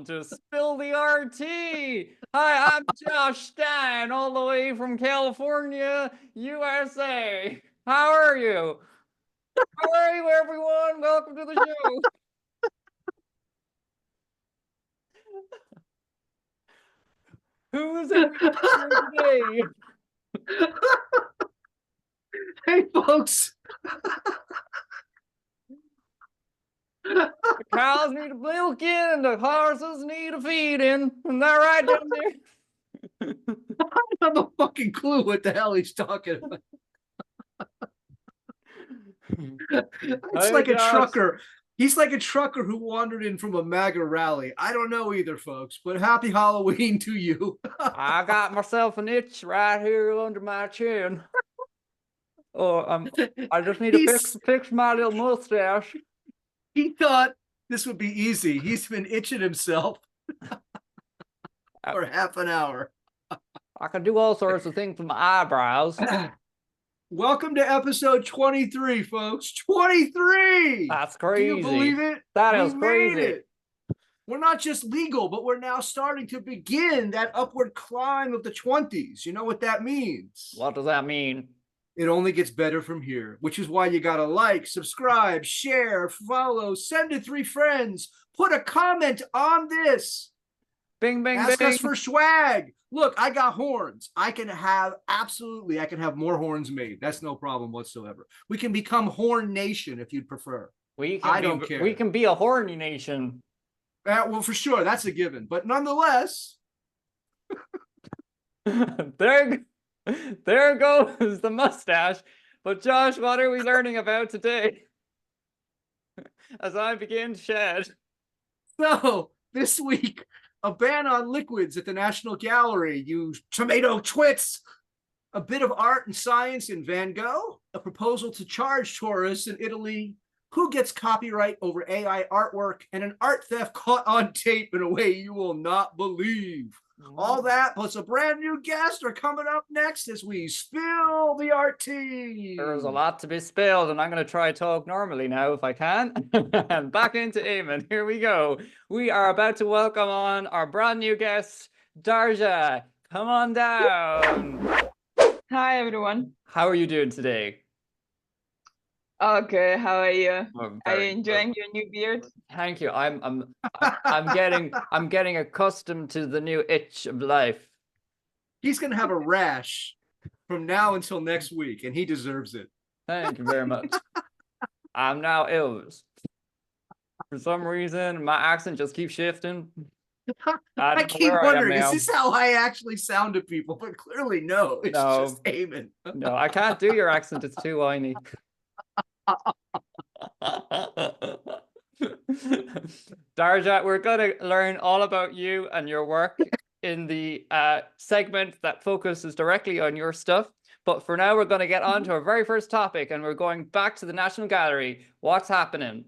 welcome to Spill the RT. Hi, I'm Josh Stein, all the way from California, USA. How are you? How are you, everyone? Welcome to the show. Who is it we have here today? Hey, folks. The cows need a milking, the horses need a feeding. Isn't that right down there? I don't have a fucking clue what the hell he's talking about. It's Hey, like a Josh. trucker. He's like a trucker who wandered in from a MAGA rally. I don't know either, folks, but happy Halloween to you. I got myself an itch right here under my chin. Oh, I just need to fix my little mustache. He thought this would be easy. He's been itching himself for half an hour. I can do all sorts of things with my eyebrows. Welcome to episode 23, folks. 23! That's crazy. Can you believe it? That is crazy. We're not just legal, but we're now starting to begin that upward climb of the 20s. You know what that means? What does that mean? It only gets better from here, which is why you gotta like, subscribe, share, follow, send to 3 friends, put a comment on this. Bing, bing, Ask bing. us for swag. Look, I got horns. I can have more horns made. That's no problem whatsoever. We can become Horn Nation if you'd prefer. I don't care. We can be a horny nation. Well, for sure, that's a given. But nonetheless, there goes the mustache. But Josh, what are we learning about today? As I begin to shed. So this week, a ban on liquids at the National Gallery. You tomato twits. A bit of art and science in Van Gogh. A proposal to charge tourists in Italy. Who gets copyright over AI artwork, and an art theft caught on tape in a way you will not believe. All that plus a brand new guest are coming up next as we spill the RT. There's a lot to be spilled, and I'm going to try to talk normally now if I can. And back into Eamon. Here we go. We are about to welcome on our brand new guest, Darja. Come on down. Hi, everyone. How are you doing today? Okay, how are you? Oh, are you enjoying your new beard? Thank you. I'm getting accustomed to the new itch of life. He's gonna have a rash from now until next week, and he deserves it. Thank you very much. I'm now Elvis. For some reason, my accent just keeps shifting. I keep wondering, is this how I actually sound to people? But clearly, no. It's just Eamon. No, I can't do your accent. It's too whiny. Darja, we're going to learn all about you and your work in the segment that focuses directly on your stuff. But for now, we're going to get on to our very first topic, and we're going back to the National Gallery. What's happening?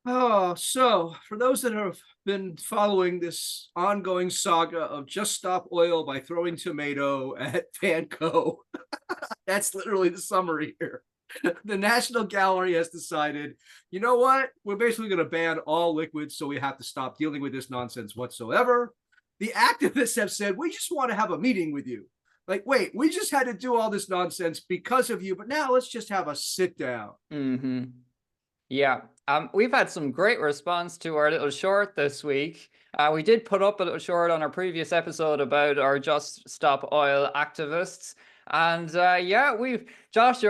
Oh, so for those that have been following this ongoing saga of just stop oil by throwing tomato at Van Gogh, that's literally the summary here. The National Gallery has decided, you know what? We're basically going to ban all liquids, so we have to stop dealing with this nonsense whatsoever. The activists have said, we just want to have a meeting with you. Like, wait, we just had to do all this nonsense because of you, but now let's just have a sit down. Mm-hmm. Yeah, we've had some great response to our little short this week. We did put up a little short on our previous episode about our Just Stop Oil activists. And yeah, Josh,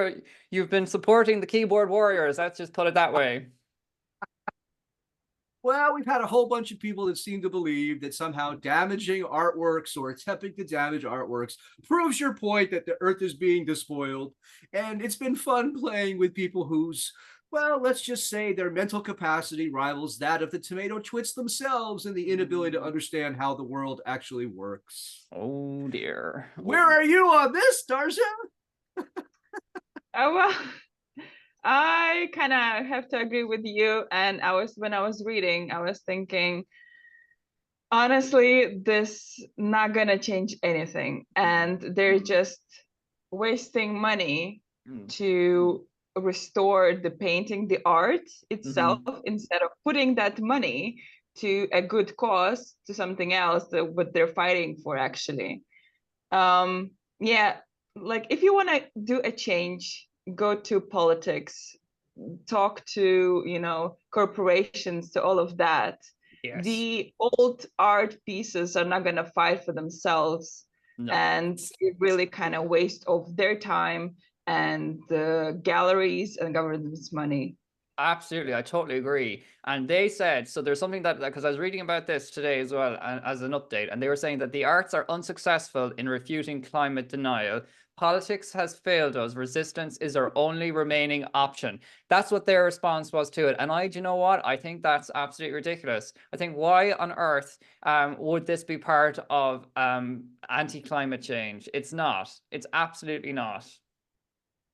you've been supporting the keyboard warriors. Let's just put it that way. Well, we've had a whole bunch of people that seem to believe that somehow damaging artworks or attempting to damage artworks proves your point that the earth is being despoiled. And it's been fun playing with people whose, well, let's just say their mental capacity rivals that of the tomato twits themselves and the inability to understand how the world actually works. Oh, dear. Where are you on this, Darja? Oh, well, I kind of have to agree with you. And when I was reading, I was thinking, honestly, this not going to change anything. And they're just wasting money to restore the painting, the art itself, instead of putting that money to a good cause, to something else, what they're fighting for, actually. Yeah, like if you want to do a change, go to politics, talk to, you know, corporations, to all of that. Yes. The old art pieces are not going to fight for themselves. No. And it really kind of waste of their time and the galleries and government's money. Absolutely, I totally agree. And they said, so there's something that, because I was reading about this today as well as an update, and they were saying that the arts are unsuccessful in refuting climate denial. Politics has failed us. Resistance is our only remaining option. That's what their response was to it. And do you know what? I think that's absolutely ridiculous. I think, why on earth would this be part of anti-climate change? It's not. It's absolutely not.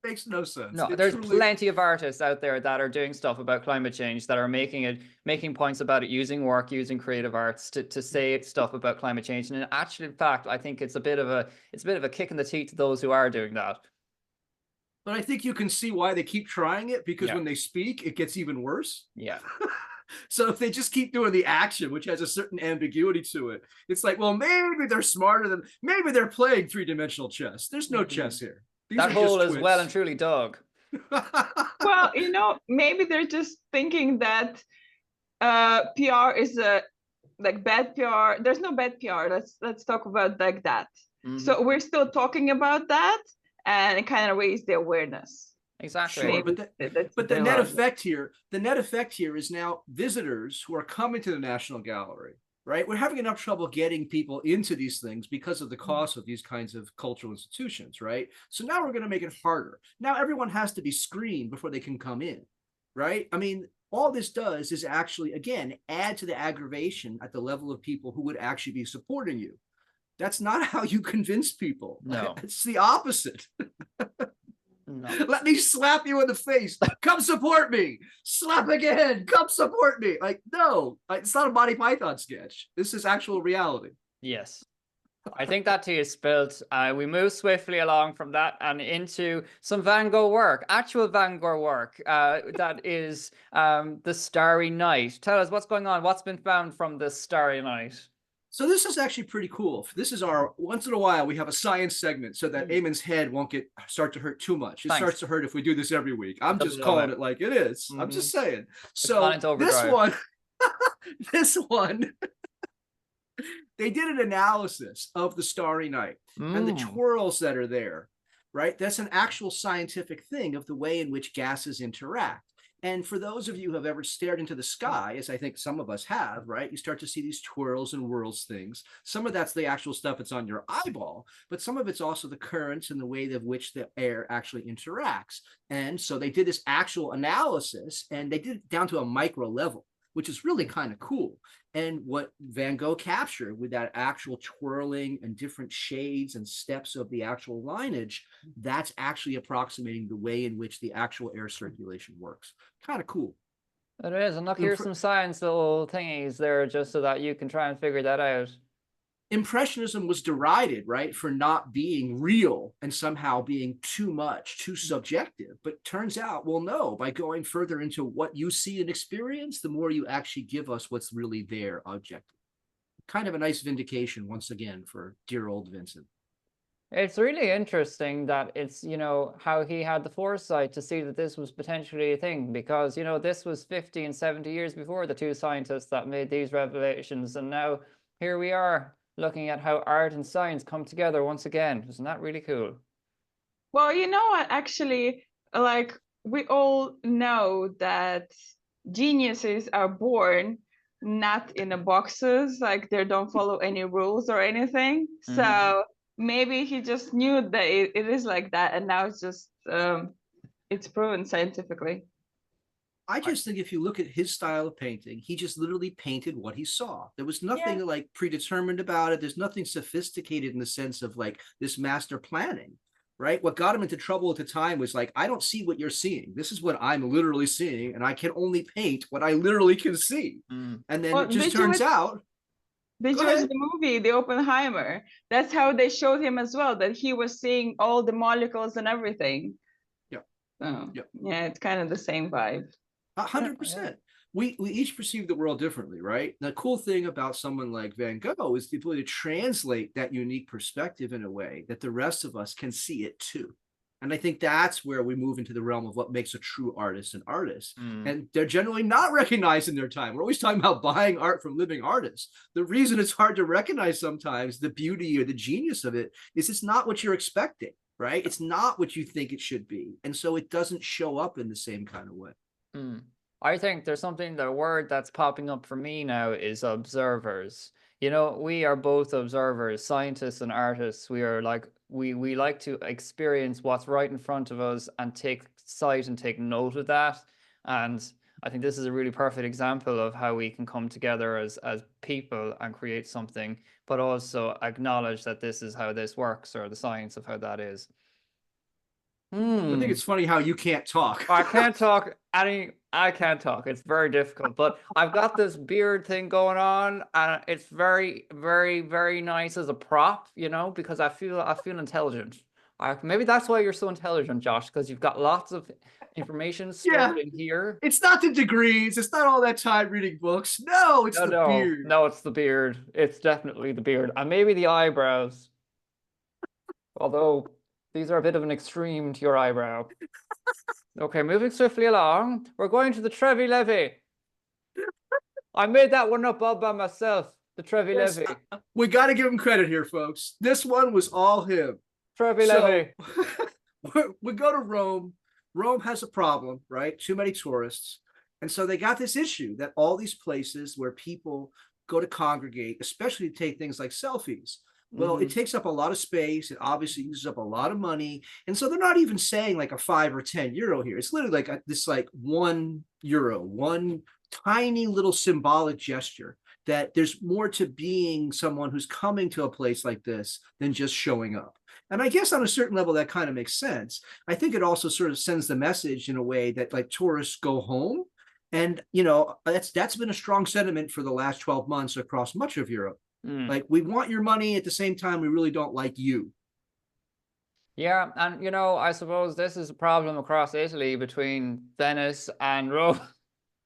Makes no sense. No, there's plenty of artists out there that are doing stuff about climate change, that are making points about it, using work, using creative arts to say stuff about climate change. And in fact, I think it's a bit of a kick in the teeth to those who are doing that. But I think you can see why they keep trying it, because when they speak, it gets even worse. Yeah. So if they just keep doing the action, which has a certain ambiguity to it, it's like, well, maybe they're smarter than, maybe they're playing three-dimensional chess. There's no chess here. That hole is well and truly dug. Well, you know, maybe they're just thinking that PR is like bad PR. There's no bad PR. Let's talk about like that. So we're still talking about that, and it kind of raised the awareness. Exactly. Sure, but the net effect here is now visitors who are coming to the National Gallery, right? We're having enough trouble getting people into these things because of the cost of these kinds of cultural institutions, right? So now we're going to make it harder. Now everyone has to be screened before they can come in, right? I mean, all this does is actually, again, add to the aggravation at the level of people who would actually be supporting you. That's not how you convince people. No. It's the opposite. No. Let me slap you in the face. Come support me. Slap again. Come support me. Like, no, it's not a Monty Python sketch. This is actual reality. Yes. I think that tea is spilled. We move swiftly along from that and into some Van Gogh work, actual Van Gogh work. That is The Starry Night. Tell us what's going on. What's been found from The Starry Night? So this is actually pretty cool. This is our, once in a while, we have a science segment so that Eamon's head won't start to hurt too much. It starts to hurt if we do this every week. I'm just calling it like it is. I'm just saying. So this one, they did an analysis of The Starry Night and the twirls that are there, right? That's an actual scientific thing of the way in which gases interact. And for those of you who have ever stared into the sky, as I think some of us have, right, you start to see these twirls and whirls things. Some of that's the actual stuff that's on your eyeball, but some of it's also the currents and the way of which the air actually interacts. And so they did this actual analysis, and they did it down to a micro level, which is really kind of cool. And what Van Gogh captured with that actual twirling and different shades and steps of the actual lineage, that's actually approximating the way in which the actual air circulation works. Kind of cool. It is. And look, here's some science little thingies there just so that you can try and figure that out. Impressionism was derided, right, for not being real and somehow being too much, too subjective. But turns out, well, no, by going further into what you see and experience, the more you actually give us what's really there objectively. Kind of a nice vindication, once again, for dear old Vincent. It's really interesting that it's, you know, how he had the foresight to see that this was potentially a thing, because, you know, this was 50 and 70 years before the two scientists that made these revelations. And now here we are, looking at how art and science come together once again. Isn't that really cool? Well, you know what, actually, like, we all know that geniuses are born not in the boxes, like they don't follow any rules or anything. So maybe he just knew that it is like that, and now it's just it's proven scientifically. I just think if you look at his style of painting, he just literally painted what he saw. There was nothing like predetermined about it. There's nothing sophisticated in the sense of like this master planning, right? What got him into trouble at the time was like, I don't see what you're seeing. This is what I'm literally seeing, and I can only paint what I literally can see. And then it just turns out. Did you watch the movie, The Oppenheimer? That's how they showed him as well, that he was seeing all the molecules and everything. Yeah. So, yeah, it's kind of the same vibe. 100%. we each perceive the world differently, right? The cool thing about someone like Van Gogh is the ability to translate that unique perspective in a way that the rest of us can see it too. And I think that's where we move into the realm of what makes a true artist an artist. And they're generally not recognized in their time. We're always talking about buying art from living artists. The reason it's hard to recognize sometimes the beauty or the genius of it is it's not what you're expecting, right? It's not what you think it should be. And so it doesn't show up in the same kind of way. I think there's something, the word that's popping up for me now is observers. You know, we are both observers, scientists and artists. We are like, we like to experience what's right in front of us and take sight and take note of that. And I think this is a really perfect example of how we can come together as people and create something, but also acknowledge that this is how this works, or the science of how that is. I think it's funny how you can't talk. I can't talk I can't talk. It's very difficult, but I've got this beard thing going on, and it's very, very, very nice as a prop, you know, because I feel intelligent. Maybe that's why you're so intelligent, Josh, because you've got lots of information stored in here. It's not the degrees. It's not all that time reading books. No, it's the beard. No, it's the beard. It's definitely the beard, and maybe the eyebrows. Although these are a bit of an extreme to your eyebrow. Okay, moving swiftly along. We're going to the Trevi Levy. I made that one up all by myself. The Trevi Levy. We got to give him credit here, folks. This one was all him. Trevi Levy. We go to Rome. Rome has a problem, right? Too many tourists. And so they got this issue that all these places where people go to congregate, especially to take things like selfies, well, it takes up a lot of space. It obviously uses up a lot of money. And so they're not even saying like a 5 or 10 euro here. It's literally like this like €1, one tiny little symbolic gesture, that there's more to being someone who's coming to a place like this than just showing up. And I guess on a certain level, that kind of makes sense. I think it also sort of sends the message in a way that like tourists go home. And, you know, that's been a strong sentiment for the last 12 months across much of Europe. Like, we want your money, at the same time, we really don't like you. Yeah, and you know, I suppose this is a problem across Italy between Venice and Rome.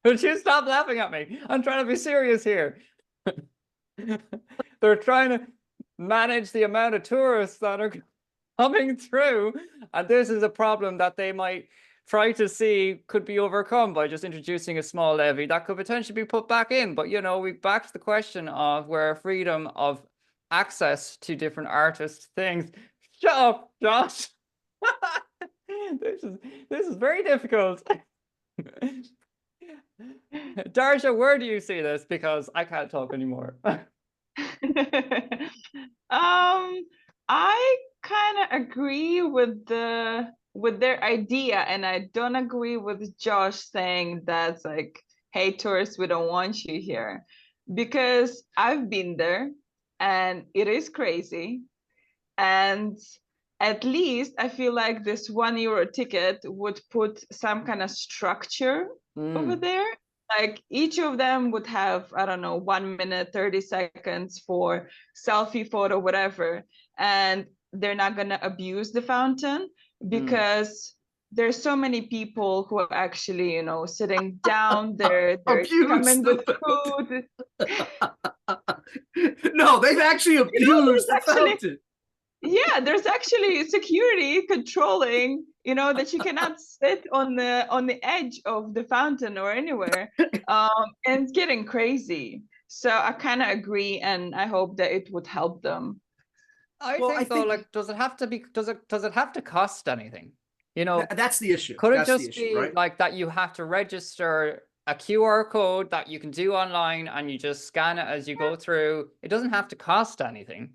Would you stop laughing at me? I'm trying to be serious here. They're trying to manage the amount of tourists that are coming through, and this is a problem that they might try to see could be overcome by just introducing a small levy that could potentially be put back in. But, you know, we back to the question of where freedom of access to different artists things. Shut up, Josh. This is very difficult. Darja, where do you see this? Because I can't talk anymore. I kind of agree with their idea, and I don't agree with Josh saying that's like, hey, tourists, we don't want you here, because I've been there and it is crazy. And at least I feel like this €1 ticket would put some kind of structure over there. Like each of them would have, I don't know, 1 minute, 30 seconds for selfie, photo, whatever. And they're not going to abuse the fountain, because there's so many people who are actually, you know, sitting down there. They're coming with food. No, they've actually abused the fountain. Yeah, there's actually security controlling, you know, that you cannot sit on the edge of the fountain or anywhere. And it's getting crazy. So I kind of agree, and I hope that it would help them. I think like, does it have to cost anything? You know, that's the issue. Could it just be right? Like that you have to register a QR code that you can do online and you just scan it as you go through? It doesn't have to cost anything.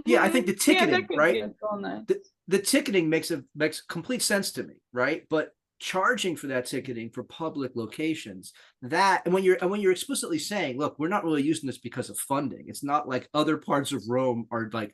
Yeah, I think the ticketing, right? The ticketing makes complete sense to me, right? But charging for that ticketing for public locations, that, and when you're explicitly saying, look, we're not really using this because of funding. It's not like other parts of Rome are like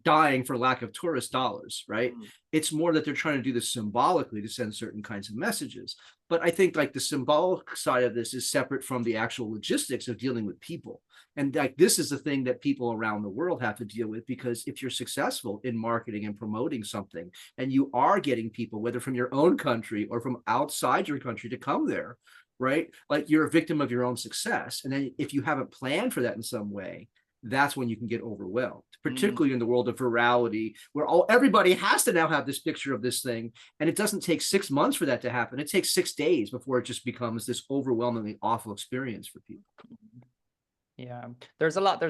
dying for lack of tourist dollars, right? It's more that they're trying to do this symbolically to send certain kinds of messages. But I think like the symbolic side of this is separate from the actual logistics of dealing with people. And like this is the thing that people around the world have to deal with, because if you're successful in marketing and promoting something, and you are getting people, whether from your own country or from outside your country, to come there, right? Like you're a victim of your own success. And then if you haven't planned for that in some way, that's when you can get overwhelmed, particularly in the world of virality, where everybody has to now have this picture of this thing. And it doesn't take 6 months for that to happen. It takes 6 days before it just becomes this overwhelmingly awful experience for people. Yeah, there's a lot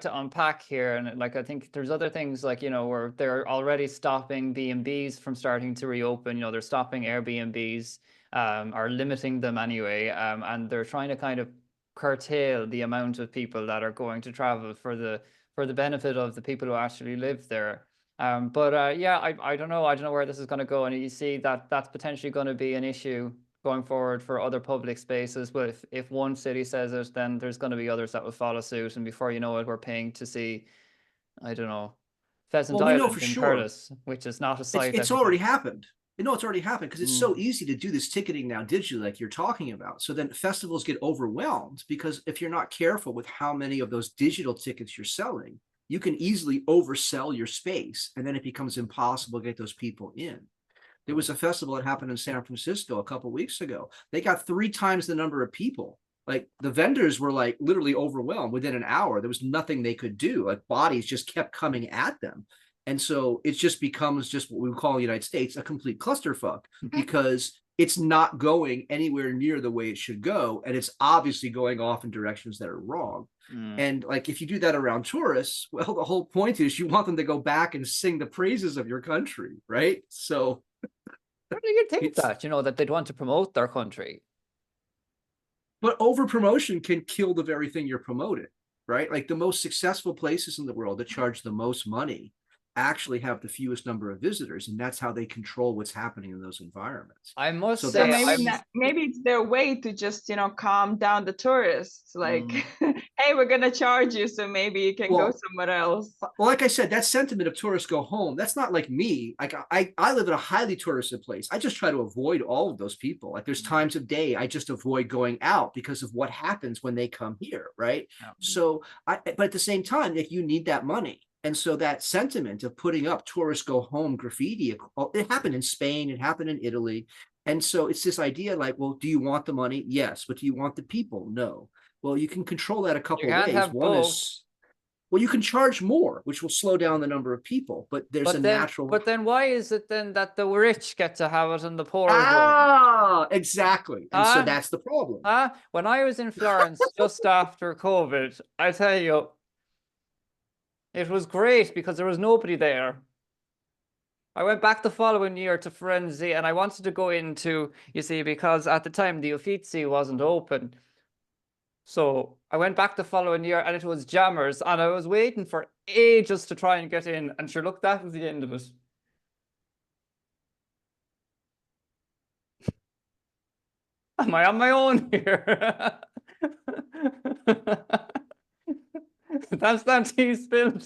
to unpack here. And like, I think there's other things like, you know, where they're already stopping B&Bs from starting to reopen, you know, they're stopping Airbnbs, or limiting them anyway. And they're trying to kind of curtail the amount of people that are going to travel for the benefit of the people who actually live there. Yeah, I don't know where this is going to go. And you see that that's potentially going to be an issue going forward for other public spaces. But if one city says it, then there's going to be others that will follow suit. And before you know it, we're paying to see, I don't know, Pheasant Well, we know Island for in sure Curtis, which is not a site. it's already happened. You know, it's already happened because it's so Mm. easy to do this ticketing now digitally, like you're talking about. So then festivals get overwhelmed because if you're not careful with how many of those digital tickets you're selling, you can easily oversell your space, and then it becomes impossible to get those people in. There was a festival that happened in San Francisco a couple of weeks ago. They got 3 times the number of people. Like the vendors were like literally overwhelmed within an hour. There was nothing they could do. Like bodies just kept coming at them. And so it just becomes just what we would call in the United States a complete clusterfuck, because it's not going anywhere near the way it should go. And it's obviously going off in directions that are wrong. And like if you do that around tourists, well, the whole point is you want them to go back and sing the praises of your country, right? So Where do you think that, you know, that they'd want to promote their country? But over promotion can kill the very thing you're promoting, right? Like the most successful places in the world that charge the most money actually have the fewest number of visitors, and that's how they control what's happening in those environments. I must So say, maybe it's their way to just, you know, calm down the tourists. Like, hey, we're gonna charge you, so maybe you can go somewhere else. Well, like I said, that sentiment of tourists go home, that's not like me. Like I live in a highly touristed place. I just try to avoid all of those people. Like there's times of day I just avoid going out because of what happens when they come here, right? So but at the same time, if you need that money. And so that sentiment of putting up tourists go home graffiti, it happened in Spain, it happened in Italy. And so it's this idea like, well, do you want the money? Yes. But do you want the people? No. Well, you can control that a couple of ways. One is, well, you can charge more, which will slow down the number of people, but there's a natural. But then why is it then that the rich get to have it and the poor don't? Ah, exactly. And so that's the problem. When I was in Florence just after COVID, I tell you, it was great because there was nobody there. I went back the following year to Firenze and I wanted to go into, you see, because at the time the Uffizi wasn't open. So I went back the following year and it was jammers and I was waiting for ages to try and get in. And sure, look, that was the end of it. Am I on my own here? That's that tea spilled.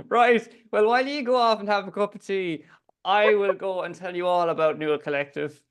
Right. Well, while you go off and have a cup of tea, I will go and tell you all about Nua Collective.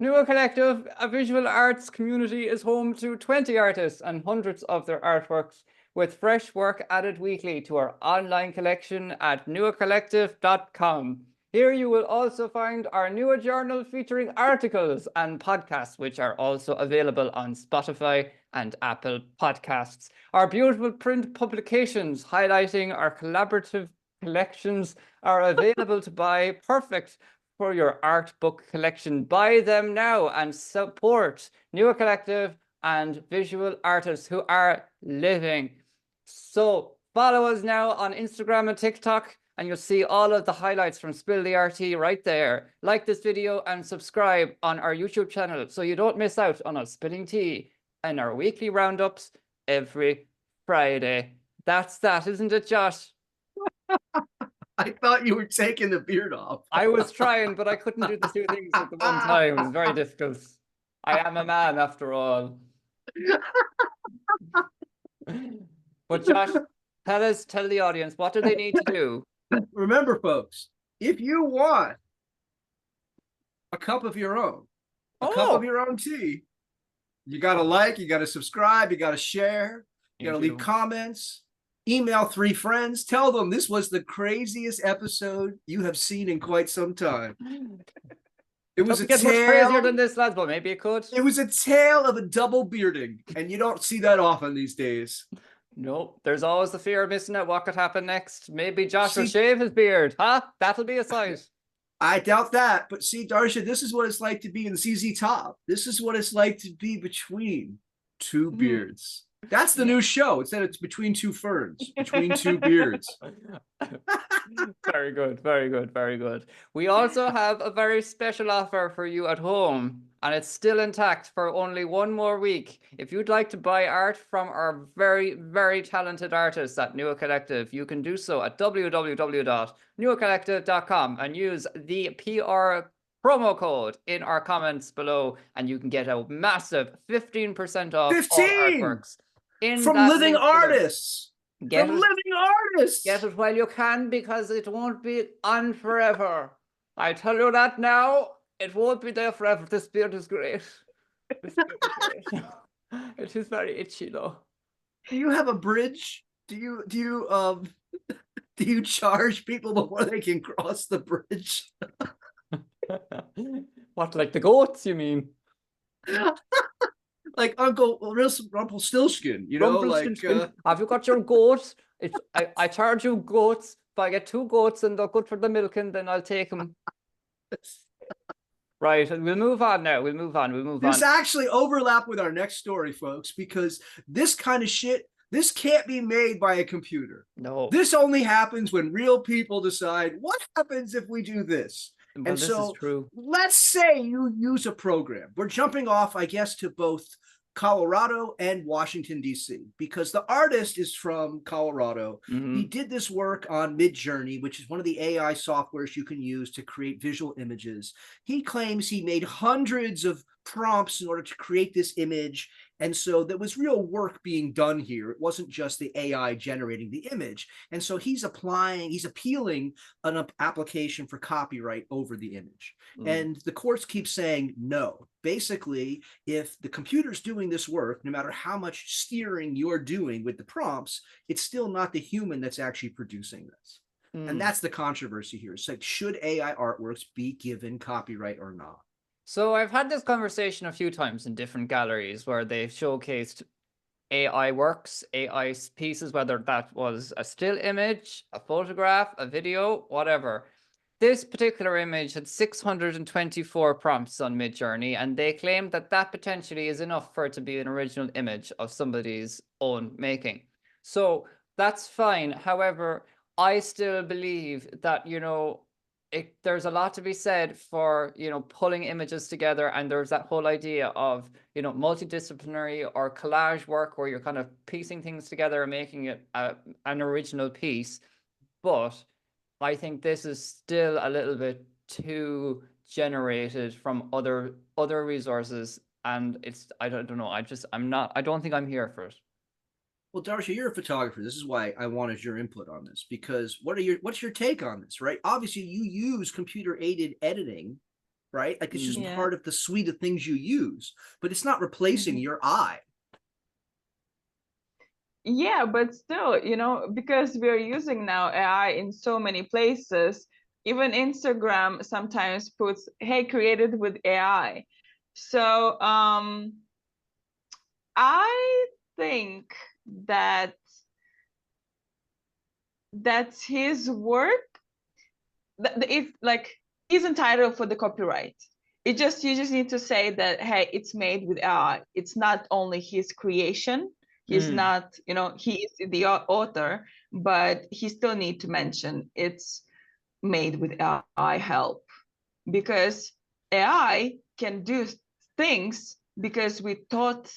Nua Collective, a visual arts community, is home to 20 artists and hundreds of their artworks, with fresh work added weekly to our online collection at nuacollective.com. Here you will also find our Nua journal featuring articles and podcasts, which are also available on Spotify and Apple Podcasts. Our beautiful print publications highlighting our collaborative collections are available to buy, perfect for your art book collection. Buy them now and support Nua Collective and visual artists who are living. So follow us now on Instagram and TikTok, and you'll see all of the highlights from Spill the RT right there. Like this video and subscribe on our YouTube channel so you don't miss out on us spilling tea and our weekly roundups every Friday. That's that, isn't it, Josh? I thought you were taking the beard off. I was trying, but I couldn't do the 2 things at the one time. It was very difficult. I am a man after all. But Josh, tell the audience, what do they need to do Remember, folks, if you want a cup of your own, a cup of your own tea, you got to like, you got to subscribe, you got to share, you got to leave comments, email 3 friends, tell them this was the craziest episode you have seen in quite some time. It was a get much crazier than this, lads, but maybe it could. It was a tale of a double bearding, and you don't see that often these days. Nope, there's always the fear of missing out. What could happen next? Maybe Josh will shave his beard, huh? That'll be a sight. I doubt that, but see, Darja, this is what it's like to be in ZZ Top. This is what it's like to be between 2 beards. That's the new show. Instead, it's between 2 ferns, between 2 beards. Very good, very good, very good. We also have a very special offer for you at home, and it's still intact for only 1 more week. If you'd like to buy art from our very, very talented artists at Nua Collective, you can do so at www.nuacollective.com and use the PR promo code in our comments below, and you can get a massive 15% off 15! all artworks. From living artists. From living artists. Get it while you can, because it won't be on forever. I tell you that now. It won't be there forever. This beard is great. This beard is great. It is very itchy though. Do you have a bridge? Do you charge people before they can cross the bridge? What, like the goats, you mean? Like Uncle Rumpelstiltskin, you know, like have you got your goat? I charge you goats. If I get 2 goats and they're good for the milking, then I'll take them. Right, and we'll move on now. We'll move on. This actually overlap with our next story, folks, because this kind of shit, this can't be made by a computer. No. This only happens when real people decide, what happens if we do this? Well, and this so is true. Let's say you use a program. We're jumping off, I guess, to both Colorado and Washington, D.C., because the artist is from Colorado. He did this work on Midjourney, which is one of the AI softwares you can use to create visual images. He claims he made hundreds of prompts in order to create this image. And so there was real work being done here. It wasn't just the AI generating the image. And so he's appealing an application for copyright over the image. And the courts keep saying no. Basically, if the computer's doing this work, no matter how much steering you're doing with the prompts, it's still not the human that's actually producing this. And that's the controversy here. It's like, should AI artworks be given copyright or not? So I've had this conversation a few times in different galleries where they've showcased AI works, AI pieces, whether that was a still image, a photograph, a video, whatever. This particular image had 624 prompts on Midjourney, and they claimed that that potentially is enough for it to be an original image of somebody's own making. So that's fine. However, I still believe that, you know, there's a lot to be said for, you know, pulling images together, and there's that whole idea of, you know, multidisciplinary or collage work where you're kind of piecing things together and making it an original piece. But I think this is still a little bit too generated from other resources, and I don't know. I don't think I'm here for it. Well, Darja, you're a photographer. This is why I wanted your input on this, because what's your take on this, right? Obviously, you use computer-aided editing, right? Like, it's just part of the suite of things you use, but it's not replacing your eye. Yeah, but still, you know, because we're using now AI in so many places, even Instagram sometimes puts, hey, created with AI. So I think that's his work. If like, he's entitled for the copyright. You just need to say that, hey, it's made with AI. It's not only his creation. He's not, you know, he is the author, but he still need to mention it's made with AI help, because AI can do things because we taught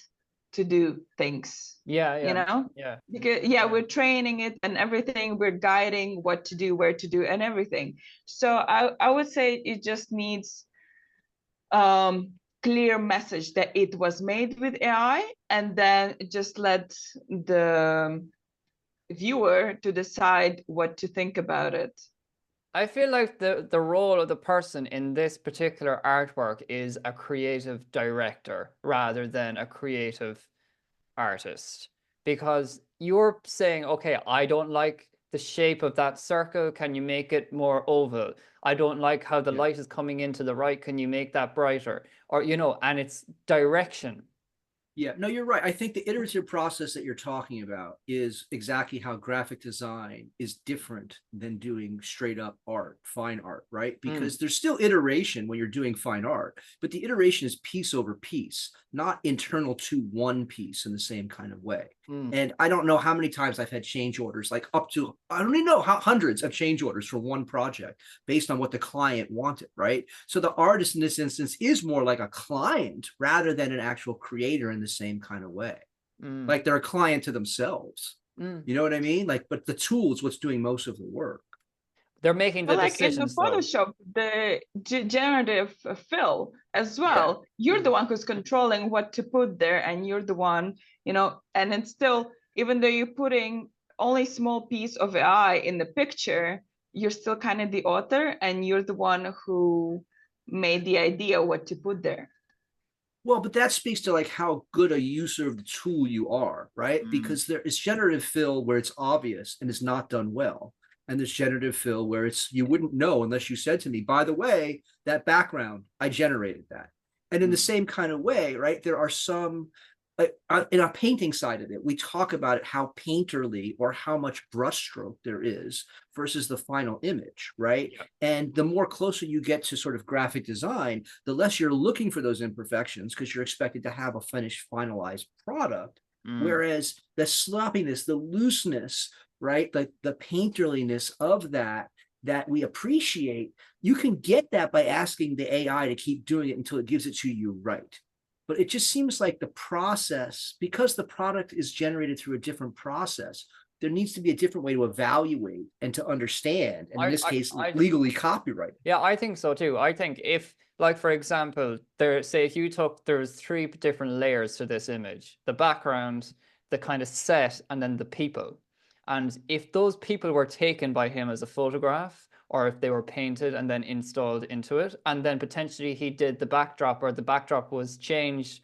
to do things. You know, because we're training it and everything. We're guiding what to do, where to do, and everything. So I would say it just needs clear message that it was made with AI, and then just let the viewer to decide what to think about it. I feel like the role of the person in this particular artwork is a creative director rather than a creative artist, because you're saying, okay, I don't like the shape of that circle. Can you make it more oval? I don't like how the Yeah. light is coming into the right. Can you make that brighter? Or, you know, and it's direction. Yeah, no, you're right. I think the iterative process that you're talking about is exactly how graphic design is different than doing straight up art, fine art, right? Because there's still iteration when you're doing fine art, but the iteration is piece over piece, not internal to one piece in the same kind of way. And I don't know how many times I've had change orders, like up to, I don't even know how hundreds of change orders for one project based on what the client wanted, right? So the artist in this instance is more like a client rather than an actual creator in the same kind of way. Like they're a client to themselves. You know what I mean? Like, but the tool is what's doing most of the work. They're making the But like in the decisions, though. Photoshop, the generative fill as well, you're the one who's controlling what to put there, and you're the one, you know, and it's still, even though you're putting only small piece of AI in the picture, you're still kind of the author, and you're the one who made the idea what to put there. Well, but that speaks to like how good a user of the tool you are, right? Because there is generative fill where it's obvious and it's not done well. And there's generative fill where it's you wouldn't know unless you said to me, by the way, that background, I generated that. And in the same kind of way, right? There are some in a painting side of it, we talk about it, how painterly or how much brushstroke there is versus the final image, right? Yeah. And the more closer you get to sort of graphic design, the less you're looking for those imperfections because you're expected to have a finished, finalized product. Whereas the sloppiness, the looseness, right? Like the painterliness of that we appreciate, you can get that by asking the AI to keep doing it until it gives it to you right. But it just seems like the process, because the product is generated through a different process, there needs to be a different way to evaluate and to understand, and in this case, legally copyright. Yeah, I think so too. I think if, like, for example, say if you took, there's 3 different layers to this image, the background, the kind of set, and then the people. And if those people were taken by him as a photograph, or if they were painted and then installed into it, and then potentially he did the backdrop, or the backdrop was changed,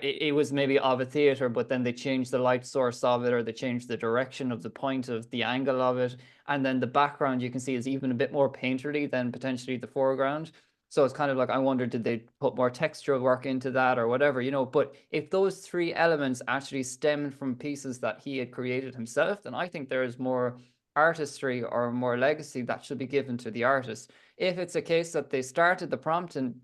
it was maybe of a theater, but then they changed the light source of it, or they changed the direction of the point of the angle of it, and then the background you can see is even a bit more painterly than potentially the foreground. So it's kind of like, I wonder, did they put more textural work into that or whatever, you know? But if those 3 elements actually stemmed from pieces that he had created himself, then I think there is more artistry or more legacy that should be given to the artist. If it's a case that they started the prompt in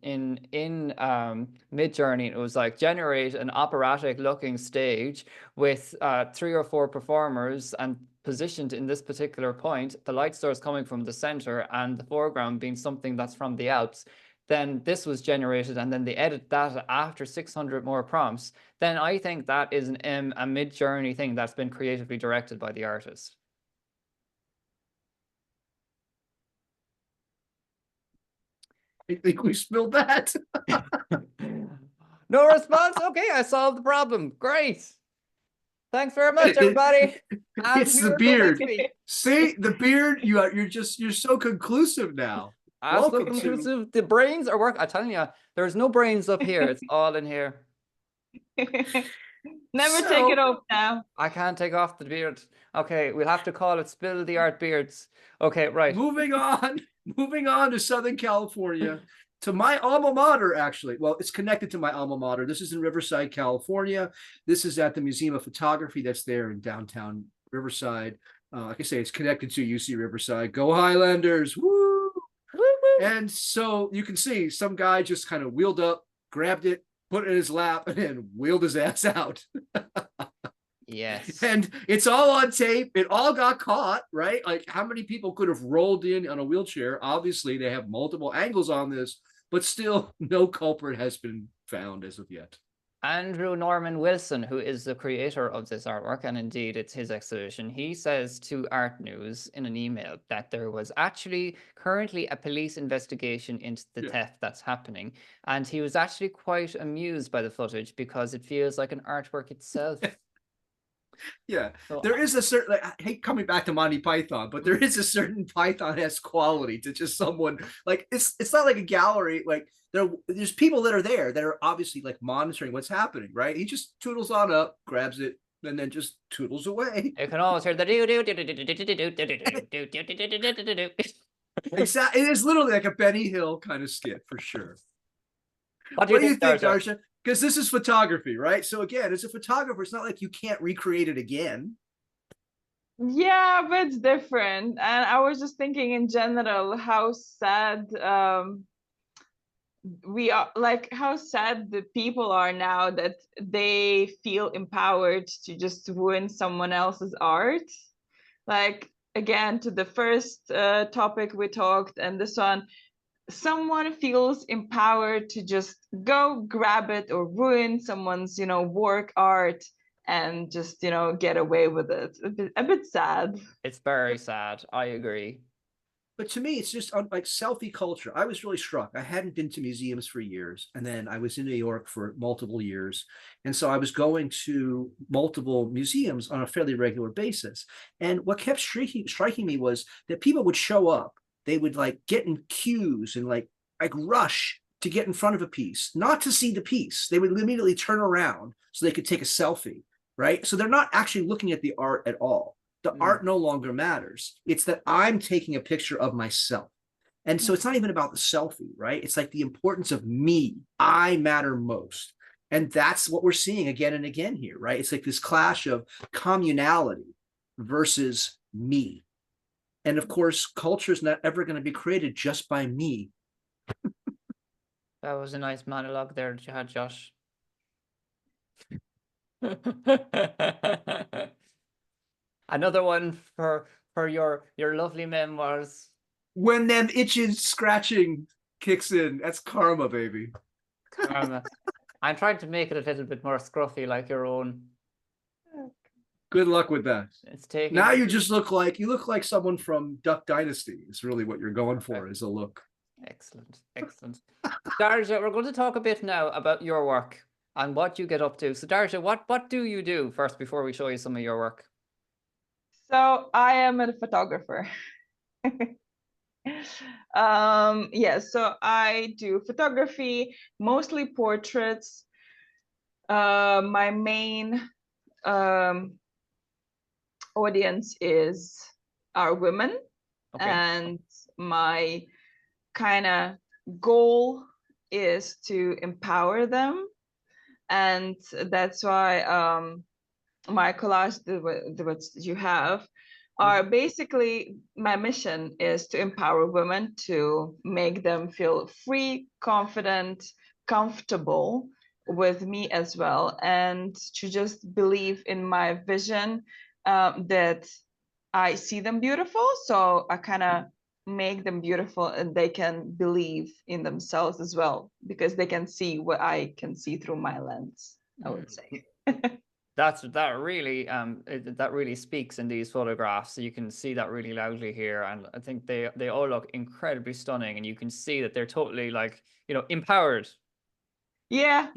Midjourney, it was like, generate an operatic looking stage with 3 or 4 performers and positioned in this particular point, the light source coming from the center and the foreground being something that's from the Alps, then this was generated, and then they edit that after 600 more prompts, then I think that is a Midjourney thing that's been creatively directed by the artist. I think we spilled that. No response? Okay, I solved the problem. Great. Thanks very much, everybody. It's the beard. See, the beard, you're so conclusive now. So conclusive. The brains are working. I'm telling you, there's no brains up here. It's all in here. Never take it off now. I can't take off the beard. Okay, we'll have to call it Spill the Art Beards. Okay, right. Moving on to Southern California, to my alma mater, actually. Well, it's connected to my alma mater. This is in Riverside, California. This is at the Museum of Photography that's there in downtown Riverside. Like I say, it's connected to UC Riverside. Go Highlanders! Woo! Woo-woo. And so you can see some guy just kind of wheeled up, grabbed it, put it in his lap, and then wheeled his ass out. Yes. And it's all on tape. It all got caught, right? Like, how many people could have rolled in on a wheelchair? Obviously, they have multiple angles on this, but still no culprit has been found as of yet. Andrew Norman Wilson, who is the creator of this artwork, and indeed it's his exhibition, he says to Art News in an email that there was actually currently a police investigation into the theft that's happening. And he was actually quite amused by the footage because it feels like an artwork itself. Yeah, So there is a certain, like, I hate coming back to Monty Python, but there is a certain Python-esque quality to just someone, like, it's not like a gallery, like there's people that are there that are obviously like monitoring what's happening, right? He just toodles on up, grabs it, and then just toodles away. you can always hear the do do do do do do do do do. Exactly, it is literally like a Benny Hill kind of skit for sure. What do What you do you think, think, Darja? Darja? Because this is photography, right? So again, as a photographer, it's not like you can't recreate it again. Yeah, but it's different. And I was just thinking in general how sad we are, like how sad the people are now that they feel empowered to just ruin someone else's art. Like again, to the first topic we talked and this one, someone feels empowered to just go grab it or ruin someone's, work art and just, get away with it. A bit sad. It's very sad. I agree. But to me, it's just like selfie culture. I was really struck. I hadn't been to museums for years. And then I was in New York for multiple years. And so I was going to multiple museums on a fairly regular basis. And what kept striking me was that people would show up. They would like get in queues and like rush to get in front of a piece, not to see the piece. They would immediately turn around so they could take a selfie, right? So they're not actually looking at the art at all. The art no longer matters. It's that I'm taking a picture of myself. And so it's not even about the selfie, right? It's like the importance of me. I matter most. And that's what we're seeing again and again here, right? It's like this clash of communality versus me. And of course, culture is not ever going to be created just by me. That was a nice monologue there that you had, Josh. Another one for your lovely memoirs. When them itching, scratching kicks in, that's karma, baby. I'm trying to make it a little bit more scruffy like your own. Good luck with that. It's taking Now you just look like someone from Duck Dynasty. Is really what you're going for, Okay. is a look. Excellent, excellent. Darja, we're going to talk a bit now about your work and what you get up to. So Darja, what do you do first before we show you some of your work? So I am a photographer. Yeah, so I do photography, mostly portraits. My main audience are women, Okay. and my kind of goal is to empower them, and that's why my collage, what you have, are basically, my mission is to empower women, to make them feel free, confident, comfortable with me as well, and to just believe in my vision, that I see them beautiful, so I kind of make them beautiful and they can believe in themselves as well, because they can see what I can see through my lens, I would say. That really speaks in these photographs. So you can see that really loudly here, and I think they all look incredibly stunning, and you can see that they're totally like, empowered. Yeah,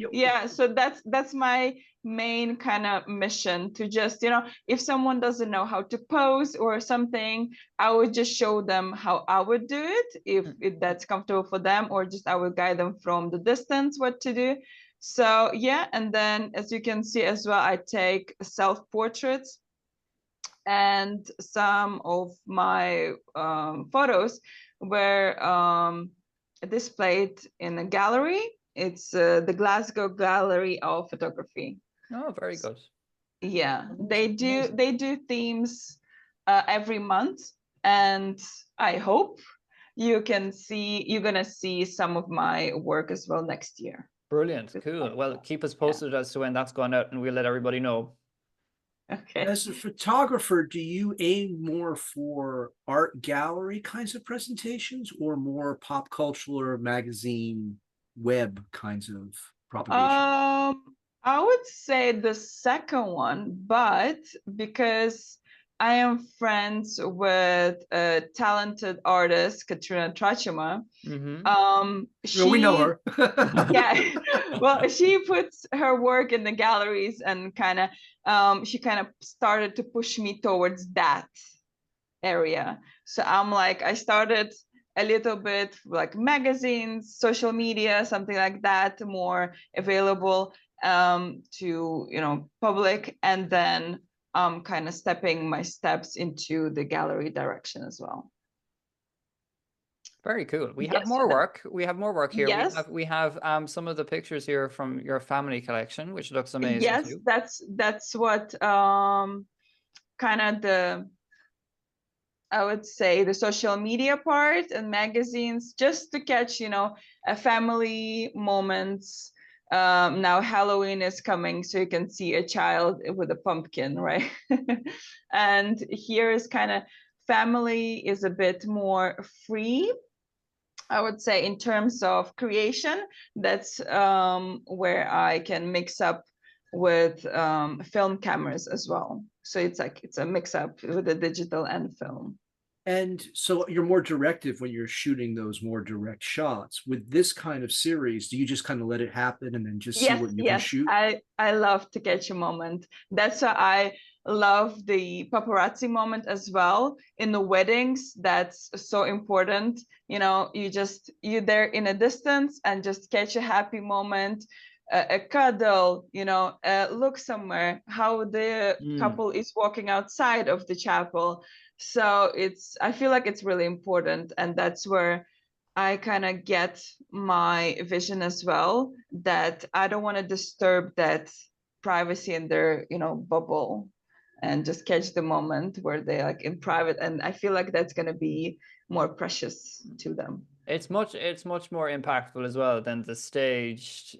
so that's my main kind of mission, to just, if someone doesn't know how to pose or something, I would just show them how I would do it, if that's comfortable for them, or just I would guide them from the distance what to do. So yeah, and then as you can see as well, I take self-portraits, and some of my photos were displayed in a gallery. It's the Glasgow Gallery of Photography. Oh, very good. Yeah, they do themes every month, and I hope you're gonna see some of my work as well next year. Brilliant. Cool. Well, keep us posted as to when that's going out, and we'll let everybody know. Okay. As a photographer, do you aim more for art gallery kinds of presentations or more pop culture, magazine, web kinds of propagation? I would say the second one, but because I am friends with a talented artist, Katrina Trachima. Well, we know her. Yeah, well, she puts her work in the galleries, and kind of she kind of started to push me towards that area. So I'm like, I started a little bit like magazines, social media, something like that, more available to public, and then kind of stepping my steps into the gallery direction as well. Very cool. We have Yes. more work. We have more work here. Yes. We have some of the pictures here from your family collection, which looks amazing Yes, too. that's what kind of I would say the social media part and magazines, just to catch, a family moments. Now Halloween is coming, so you can see a child with a pumpkin, right? And here is kind of family is a bit more free, I would say, in terms of creation. That's where I can mix up with film cameras as well. So it's a mix up with the digital and film. And so you're more directive when you're shooting those more direct shots. With this kind of series, do you just kind of let it happen and then just see what you can shoot? I love to catch a moment. That's why I love the paparazzi moment as well in the weddings. That's so important. You're there in a distance and just catch a happy moment, a cuddle, look somewhere, how the couple is walking outside of the chapel. So I feel like it's really important, and that's where I kind of get my vision as well, that I don't want to disturb that privacy in their, bubble, and just catch the moment where they're like in private. And I feel like that's going to be more precious to them. It's much more impactful as well than the staged,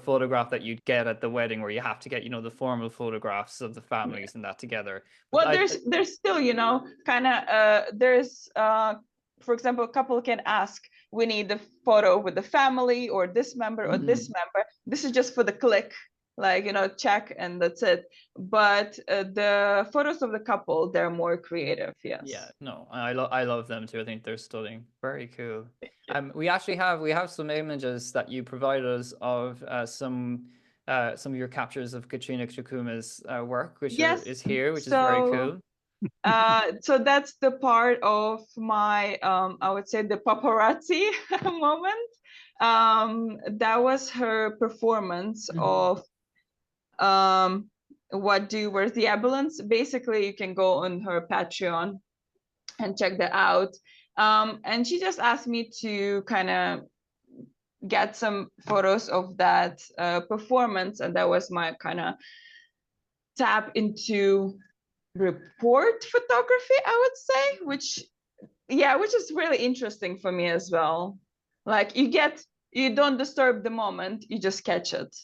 photograph that you'd get at the wedding, where you have to get, the formal photographs of the families and that together. Well, there's still, kind of there's for example, a couple can ask, we need the photo with the family or this member or this member. This is just for the click, like, check, and that's it. But the photos of the couple, they're more creative. Yes. Yeah, no, I love them too. I think they're stunning. Very cool. We actually have some images that you provided us of some of your captures of Katrina Chukuma's work, which is here, which is very cool. So that's the part of my I would say the paparazzi moment. That was her performance of What Do Where's the Ambulance. Basically, you can go on her Patreon and check that out. And she just asked me to kind of get some photos of that performance, and that was my kind of tap into report photography, I would say, which is really interesting for me as well. Like, you don't disturb the moment, you just catch it.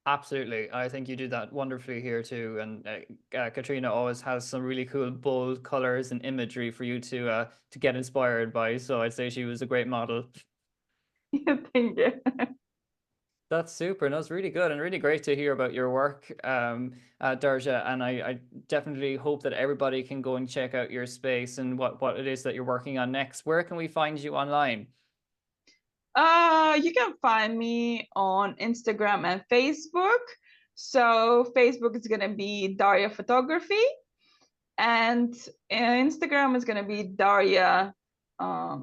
Absolutely. I think you do that wonderfully here too. And Katrina always has some really cool, bold colors and imagery for you to get inspired by. So I'd say she was a great model. Thank you. That's super. No, it's really good and really great to hear about your work, Darja. And I definitely hope that everybody can go and check out your space and what it is that you're working on next. Where can we find you online? You can find me on Instagram and Facebook. So Facebook is gonna be Darja Photography, and Instagram is gonna be Darja. How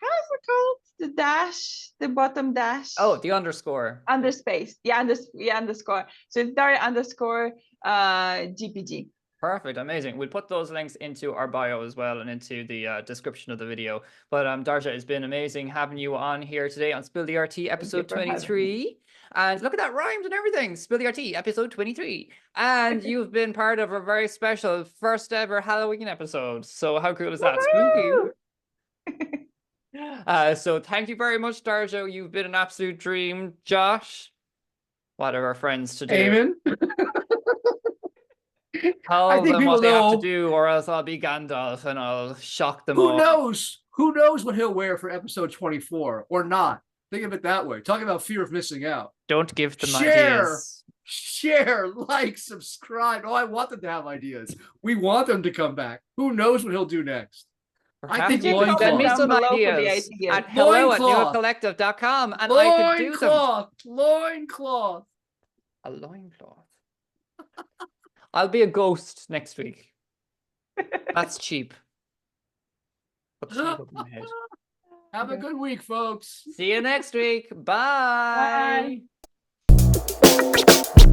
is it called? The dash, the bottom dash. Oh, the underscore. Underspace. Yeah, underscore. So it's Darja underscore GPG. Perfect. Amazing. We'll put those links into our bio as well and into the description of the video. But Darja, it's been amazing having you on here today on Spill the RT episode 23. And look at that, rhymes and everything. Spill the RT episode 23. And you've been part of a very special first ever Halloween episode. So how cool is that? Spooky. So thank you very much, Darja. You've been an absolute dream. Josh, what are our friends to do? Amen. Tell them what they have to do, or else I'll be Gandalf and I'll shock them all. Who knows? Who knows what he'll wear for episode 24 or not? Think of it that way. Talk about fear of missing out. Don't give them ideas. share, like, subscribe. Oh, I want them to have ideas. We want them to come back. Who knows what he'll do next? I think Perhaps you could loincloth. send me Down some below for the ideas ideas. at hello@nuacollective.com and I could do them. Loincloth. A loincloth. I'll be a ghost next week. That's cheap. Put the sheet up my head. Have a Okay. good week, folks. See you next week. Bye. Bye.